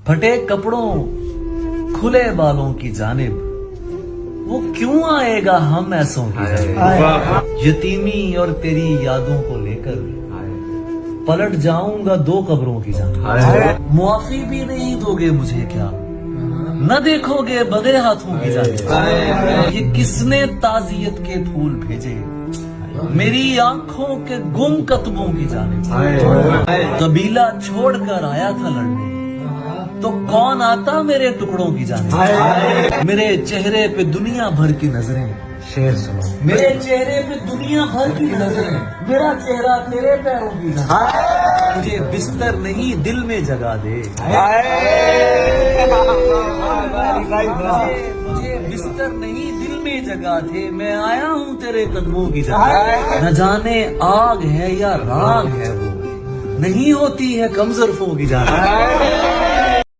پھٹے کپڑوں کھلے بالوں کی جانب وہ کیوں آئے گا ہم ایسوں کی جانب؟ یتیمی اور تیری یادوں کو لے کر پلٹ جاؤں گا دو قبروں کی جانب. معافی بھی نہیں دو گے مجھے کیا؟ نہ دیکھو گے بدے ہاتھوں کی جانب؟ یہ کس نے تعزیت کے پھول بھیجے میری آنکھوں کے گم قطبوں کی جانب؟ قبیلہ چھوڑ کر آیا تھا لڑنے تو کون آتا میرے ٹکڑوں کی جانب؟ میرے چہرے پہ دنیا بھر کی نظریں، شعر سنو. میرے چہرے پہ دنیا بھر کی نظریں، میرا چہرہ تیرے پیروں کی جانب. مجھے بستر نہیں دل میں جگہ دے، مجھے بستر نہیں دل میں جگہ دے، میں آیا ہوں تیرے قدموں کی جگہ. نہ جانے آگ ہے یا راگ ہے وہ نہیں ہوتی ہے کم ظرفوں کی جانب.